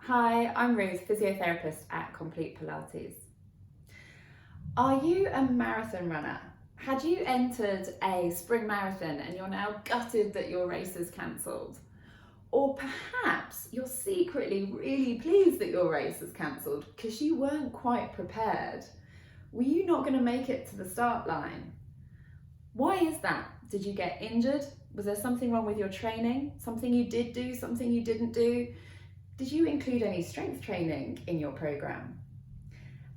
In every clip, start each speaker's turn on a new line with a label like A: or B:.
A: Hi, I'm Ruth, physiotherapist at Complete Pilates. Are you a marathon runner? Had you entered a spring marathon and you're now gutted that your race is cancelled? Or perhaps you're secretly really pleased that your race is cancelled because you weren't quite prepared. Were you not going to make it to the start line? Why is that? Did you get injured? Was there something wrong with your training? Something you did do, something you didn't do? Did you include any strength training in your program?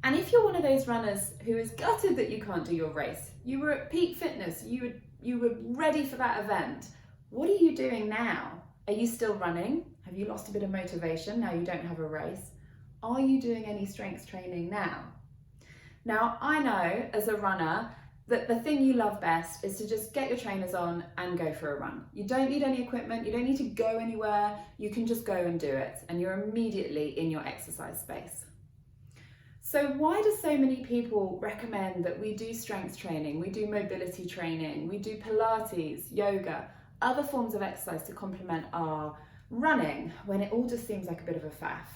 A: And if you're one of those runners who is gutted that you can't do your race, you were at peak fitness, you were ready for that event, what are you doing now? Are you still running? Have you lost a bit of motivation now you don't have a race? Are you doing any strength training now? Now, I know as a runner that the thing you love best is to just get your trainers on and go for a run. You don't need any equipment, you don't need to go anywhere, you can just go and do it, and you're immediately in your exercise space. So why do so many people recommend that we do strength training, we do mobility training, we do Pilates, yoga, other forms of exercise to complement our running when it all just seems like a bit of a faff?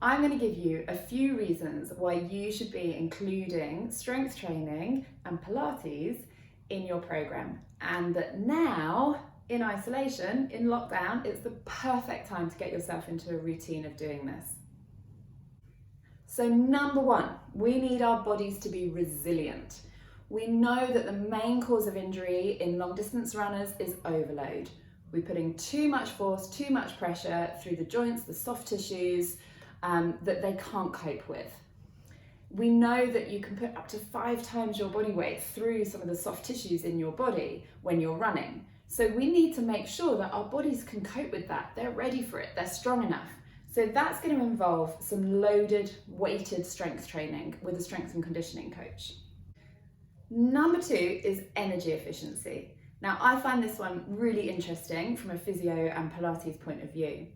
A: I'm going to give you a few reasons why you should be including strength training and Pilates in your program, and that now, in isolation, in lockdown, it's the perfect time to get yourself into a routine of doing this. So number one, we need our bodies to be resilient. We know that the main cause of injury in long distance runners is overload. We're putting too much force, too much pressure through the joints, the soft tissues, that they can't cope with. We know that you can put up to 5 times your body weight through some of the soft tissues in your body when you're running. So we need to make sure that our bodies can cope with that. They're ready for it, they're strong enough. So that's going to involve some loaded, weighted strength training with a strength and conditioning coach. Number 2 is energy efficiency. Now, I find this one really interesting from a physio and Pilates point of view.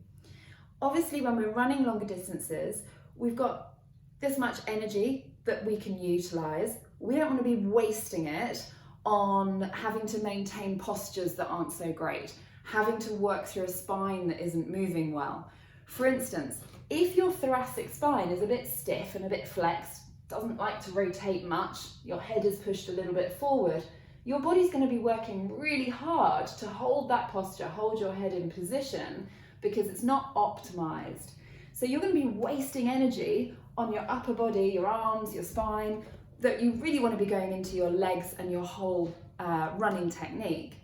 A: Obviously, when we're running longer distances, we've got this much energy that we can utilise. We don't want to be wasting it on having to maintain postures that aren't so great, having to work through a spine that isn't moving well. For instance, if your thoracic spine is a bit stiff and a bit flexed, doesn't like to rotate much, your head is pushed a little bit forward, your body's going to be working really hard to hold that posture, hold your head in position, because it's not optimized. So you're going to be wasting energy on your upper body, your arms, your spine, that you really want to be going into your legs and your whole running technique.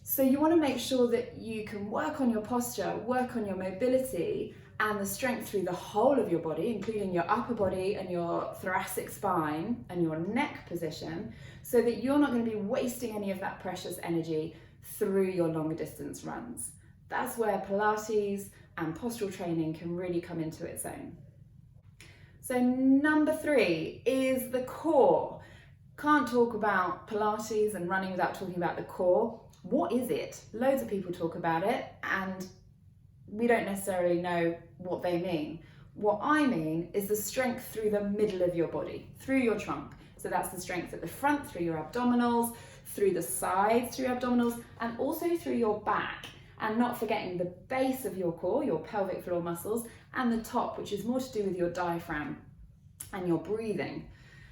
A: So you want to make sure that you can work on your posture, work on your mobility and the strength through the whole of your body, including your upper body and your thoracic spine and your neck position, so that you're not going to be wasting any of that precious energy through your longer distance runs. That's where Pilates and postural training can really come into its own. So number 3 is the core. Can't talk about Pilates and running without talking about the core. What is it? Loads of people talk about it and we don't necessarily know what they mean. What I mean is the strength through the middle of your body, through your trunk. So that's the strength at the front, through your abdominals, through the sides, through your abdominals, and also through your back. And not forgetting the base of your core, your pelvic floor muscles, and the top, which is more to do with your diaphragm and your breathing.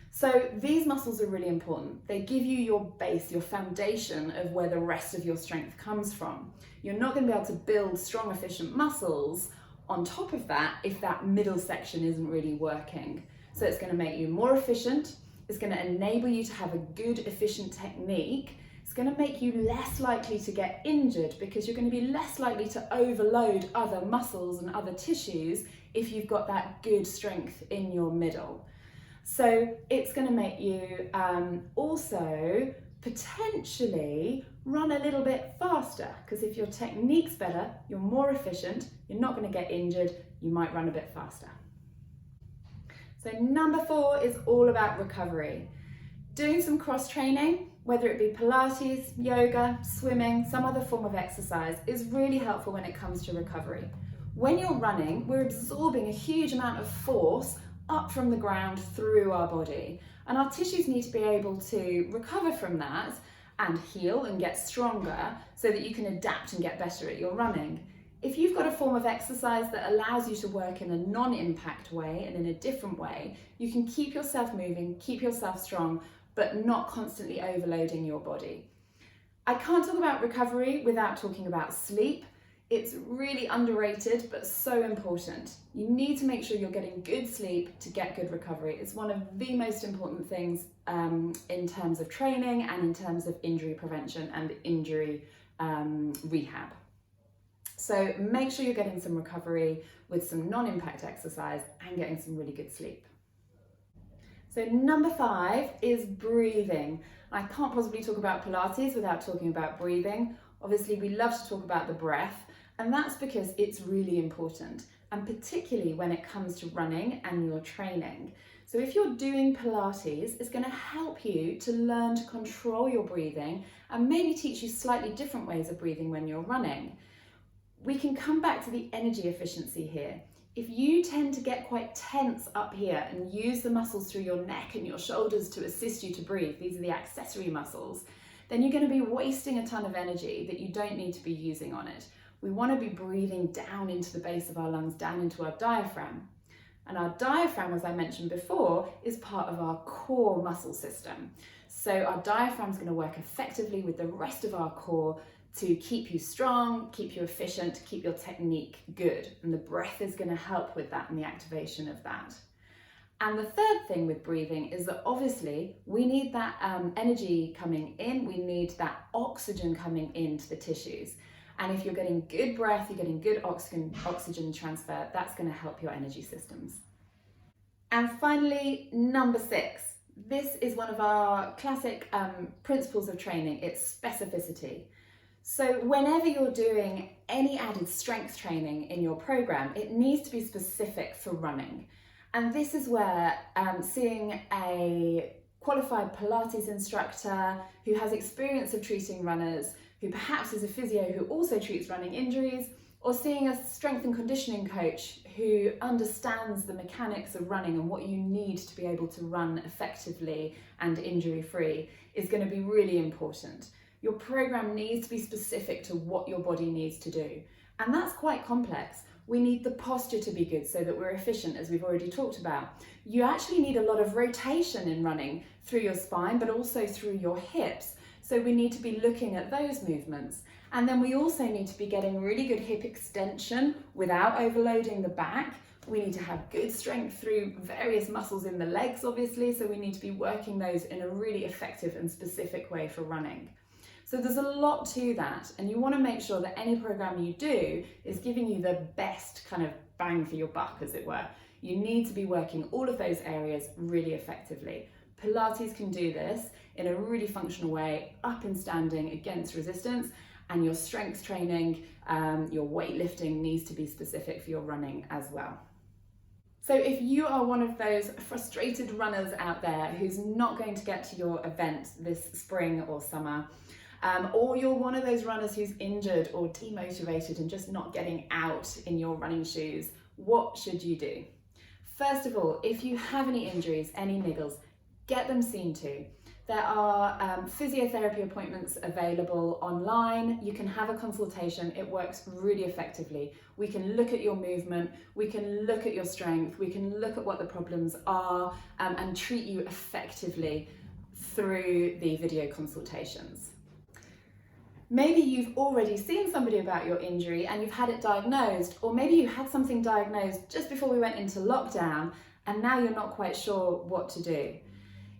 A: So these muscles are really important. They give you your base, your foundation of where the rest of your strength comes from. You're not going to be able to build strong, efficient muscles on top of that if that middle section isn't really working. So it's going to make you more efficient. It's going to enable you to have a good, efficient technique. It's going to make you less likely to get injured because you're going to be less likely to overload other muscles and other tissues if you've got that good strength in your middle. So it's going to make you also potentially run a little bit faster, because if your technique's better, you're more efficient, you're not going to get injured, you might run a bit faster. So number 4 is all about recovery. Doing some cross training, whether it be Pilates, yoga, swimming, some other form of exercise, is really helpful when it comes to recovery. When you're running, we're absorbing a huge amount of force up from the ground through our body, and our tissues need to be able to recover from that and heal and get stronger so that you can adapt and get better at your running. If you've got a form of exercise that allows you to work in a non-impact way and in a different way, you can keep yourself moving, keep yourself strong, but not constantly overloading your body. I can't talk about recovery without talking about sleep. It's really underrated, but so important. You need to make sure you're getting good sleep to get good recovery. It's one of the most important things in terms of training and in terms of injury prevention and injury rehab. So make sure you're getting some recovery with some non-impact exercise and getting some really good sleep. So number 5 is breathing. I can't possibly talk about Pilates without talking about breathing. Obviously, we love to talk about the breath, and that's because it's really important, and particularly when it comes to running and your training. So if you're doing Pilates, it's going to help you to learn to control your breathing and maybe teach you slightly different ways of breathing when you're running. We can come back to the energy efficiency here. If you tend to get quite tense up here and use the muscles through your neck and your shoulders to assist you to breathe, these are the accessory muscles, then you're going to be wasting a ton of energy that you don't need to be using on it. We want to be breathing down into the base of our lungs, down into our diaphragm. And our diaphragm, as I mentioned before, is part of our core muscle system. So our diaphragm is going to work effectively with the rest of our core to keep you strong, keep you efficient, keep your technique good. And the breath is going to help with that and the activation of that. And the third thing with breathing is that obviously we need that energy coming in, we need that oxygen coming into the tissues. And if you're getting good breath, you're getting good oxygen transfer, that's going to help your energy systems. And finally, number 6. This is one of our classic principles of training. It's specificity. So whenever you're doing any added strength training in your program, it needs to be specific for running. And this is where seeing a qualified Pilates instructor who has experience of treating runners, who perhaps is a physio who also treats running injuries, or seeing a strength and conditioning coach who understands the mechanics of running and what you need to be able to run effectively and injury-free is going to be really important. Your program needs to be specific to what your body needs to do. And that's quite complex. We need the posture to be good so that we're efficient, as we've already talked about. You actually need a lot of rotation in running through your spine, but also through your hips. So we need to be looking at those movements. And then we also need to be getting really good hip extension without overloading the back. We need to have good strength through various muscles in the legs, obviously. So we need to be working those in a really effective and specific way for running. So there's a lot to that, and you want to make sure that any program you do is giving you the best kind of bang for your buck, as it were. You need to be working all of those areas really effectively. Pilates can do this in a really functional way, up and standing against resistance, and your strength training, your weightlifting needs to be specific for your running as well. So if you are one of those frustrated runners out there who's not going to get to your event this spring or summer, or you're one of those runners who's injured or demotivated and just not getting out in your running shoes, what should you do? First of all, if you have any injuries, any niggles, get them seen to. There are physiotherapy appointments available online. You can have a consultation. It works really effectively. We can look at your movement, we can look at your strength, we can look at what the problems are and treat you effectively through the video consultations. Maybe you've already seen somebody about your injury and you've had it diagnosed, or maybe you had something diagnosed just before we went into lockdown and now you're not quite sure what to do.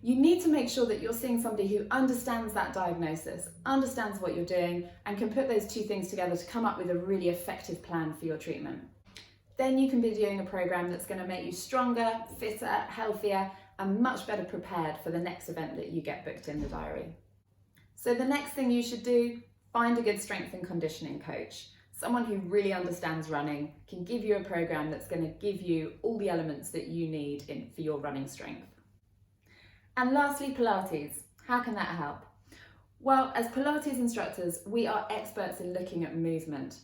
A: You need to make sure that you're seeing somebody who understands that diagnosis, understands what you're doing, and can put those two things together to come up with a really effective plan for your treatment. Then you can be doing a program that's going to make you stronger, fitter, healthier, and much better prepared for the next event that you get booked in the diary. So the next thing you should do, find a good strength and conditioning coach. Someone who really understands running, can give you a program that's going to give you all the elements that you need for your running strength. And lastly, Pilates. How can that help? Well, as Pilates instructors, we are experts in looking at movement.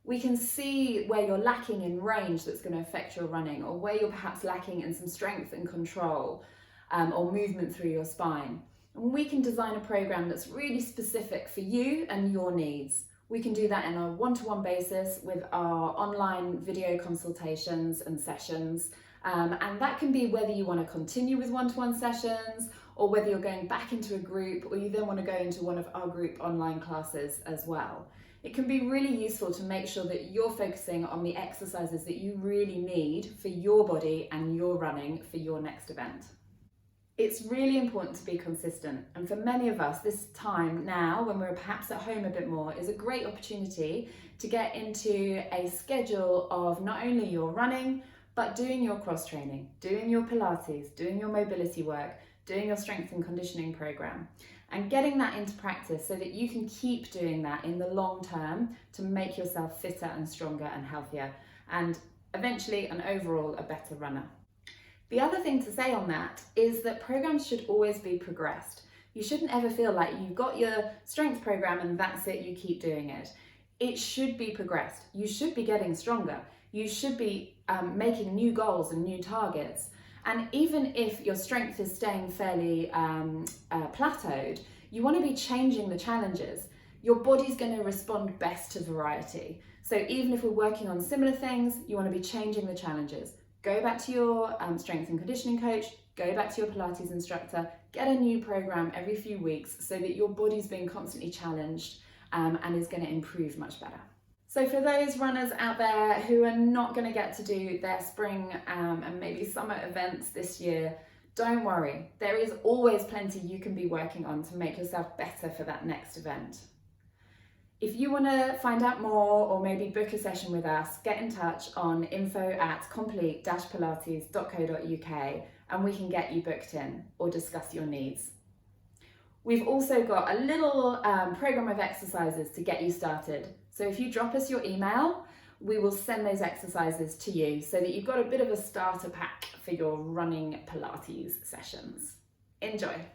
A: We can see where you're lacking in range that's going to affect your running, or where you're perhaps lacking in some strength and control or movement through your spine. And we can design a program that's really specific for you and your needs. We can do that in a one-to-one basis with our online video consultations and sessions. And that can be whether you want to continue with one-to-one sessions or whether you're going back into a group or you then want to go into one of our group online classes as well. It can be really useful to make sure that you're focusing on the exercises that you really need for your body and your running for your next event. It's really important to be consistent, and for many of us this time now when we're perhaps at home a bit more is a great opportunity to get into a schedule of not only your running but doing your cross training, doing your Pilates, doing your mobility work, doing your strength and conditioning program, and getting that into practice so that you can keep doing that in the long term to make yourself fitter and stronger and healthier and eventually and overall a better runner. The other thing to say on that is that programs should always be progressed. You shouldn't ever feel like you've got your strength program and that's it, you keep doing it. It should be progressed. You should be getting stronger. You should be making new goals and new targets. And even if your strength is staying fairly plateaued, you want to be changing the challenges. Your body's going to respond best to variety. So even if we're working on similar things, you want to be changing the challenges. Go back to your strength and conditioning coach, go back to your Pilates instructor, get a new program every few weeks so that your body's being constantly challenged and is going to improve much better. So for those runners out there who are not going to get to do their spring and maybe summer events this year, don't worry. There is always plenty you can be working on to make yourself better for that next event. If you want to find out more or maybe book a session with us, get in touch on info@complete-pilates.co.uk and we can get you booked in or discuss your needs. We've also got a little program of exercises to get you started. So if you drop us your email, we will send those exercises to you so that you've got a bit of a starter pack for your running Pilates sessions. Enjoy.